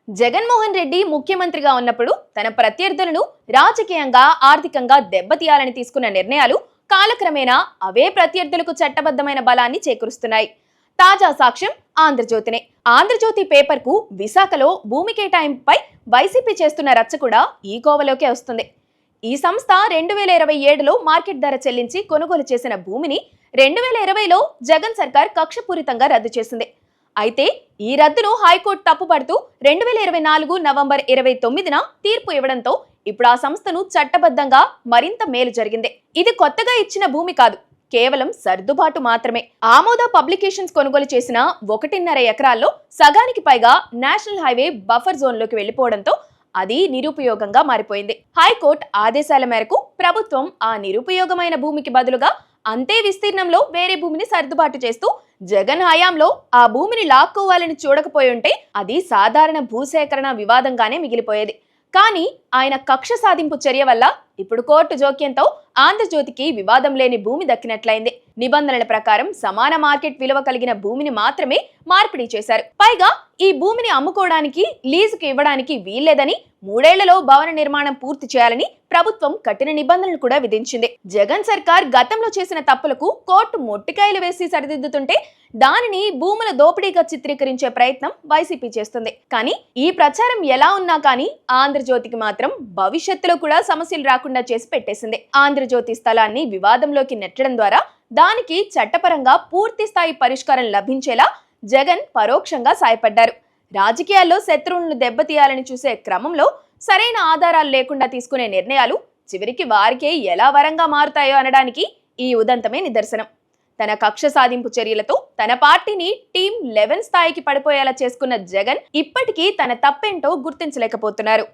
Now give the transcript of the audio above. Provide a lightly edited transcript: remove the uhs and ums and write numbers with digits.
జగన్మోహన్ రెడ్డి ముఖ్యమంత్రిగా ఉన్నప్పుడు తన ప్రత్యర్థులను రాజకీయంగా ఆర్థికంగా దెబ్బతీయాలని తీసుకున్న నిర్ణయాలు కాలక్రమేణా అవే ప్రత్యర్థులకు చట్టబద్ధమైన బలాన్ని చేకూరుస్తున్నాయి. తాజా సాక్ష్యం ఆంధ్రజ్యోతినే. ఆంధ్రజ్యోతి పేపర్ కు విశాఖలో భూమి కేటాయింపుపై వైసీపీ చేస్తున్న రచ్చ కూడా ఈ కోవలోకే వస్తుంది. ఈ సంస్థ 2027లో మార్కెట్ ధర చెల్లించి కొనుగోలు చేసిన భూమిని 2020లో జగన్ సర్కార్ కక్షపూరితంగా రద్దు చేసింది. అయితే ఈ రద్దును హైకోర్టు తప్పుపడుతూ 2024 నవంబర్ 29న తీర్పు ఇవ్వడంతో ఇప్పుడు ఆ సంస్థను చట్టబద్ధంగా మరింత మేలు జరిగింది. ఇది కొత్తగా ఇచ్చిన భూమి కాదు, కేవలం సర్దుబాటు మాత్రమే. ఆమోద పబ్లికేషన్స్ కొనుగోలు చేసిన 1.5 ఎకరాల్లో సగానికి పైగా నేషనల్ హైవే బఫర్ జోన్ లోకి వెళ్లిపోవడంతో అది నిరుపయోగంగా మారిపోయింది. హైకోర్టు ఆదేశాల మేరకు ప్రభుత్వం ఆ నిరుపయోగమైన భూమికి బదులుగా అంతే విస్తీర్ణంలో వేరే భూమిని సర్దుబాటు చేస్తూ జగన్ హయాంలో ఆ భూమిని లాక్కోవాలని చూడకపోయి ఉంటే అది సాధారణ భూసేకరణ వివాదంగానే మిగిలిపోయేది. కానీ ఆయన కక్ష సాధింపు చర్య వల్ల ఇప్పుడు కోర్టు జోక్యంతో ఆంధ్రజ్యోతికి వివాదం లేని భూమి దక్కినట్లయింది. నిబంధనల ప్రకారం సమాన మార్కెట్ విలువ కలిగిన భూమిని మాత్రమే మార్పిడి చేశారు. పైగా ఈ భూమిని అమ్ముకోవడానికి, లీజుకు ఇవ్వడానికి వీల్లేదని, 3 ఏళ్లలో భవన నిర్మాణం పూర్తి చేయాలని ప్రభుత్వం కఠిన నిబంధనలు కూడా విధించింది. జగన్ సర్కార్ గతంలో చేసిన తప్పులకు కోర్టు మొట్టికాయలు వేసి సరిదిద్దుతుంటే దానిని భూముల దోపిడీగా చిత్రీకరించే ప్రయత్నం వైసీపీ చేస్తుంది. కానీ ఈ ప్రచారం ఎలా ఉన్నా కానీ ఆంధ్రజ్యోతికి మాత్రం భవిష్యత్తులో కూడా సమస్యలు రాకుండా చేసి పెట్టేసింది. ఆంధ్రజ్యోతి స్థలాన్ని వివాదంలోకి నెట్టడం ద్వారా దానికి చట్టపరంగా పూర్తి స్థాయి పరిష్కారం లభించేలా జగన్ పరోక్షంగా సాయపడ్డారు. రాజకీయాల్లో శత్రువులను దెబ్బతీయాలని చూసే క్రమంలో సరైన ఆధారాలు లేకుండా తీసుకునే నిర్ణయాలు చివరికి వారికే ఎలా వరంగా మారుతాయో అనడానికి ఈ ఉదంతమే నిదర్శనం. తన కక్ష సాధింపు చర్యలతో తన పార్టీని టీమ్ 11 స్థాయికి పడిపోయేలా చేసుకున్న జగన్ ఇప్పటికీ తన తప్పేంటో గుర్తించలేకపోతున్నారు.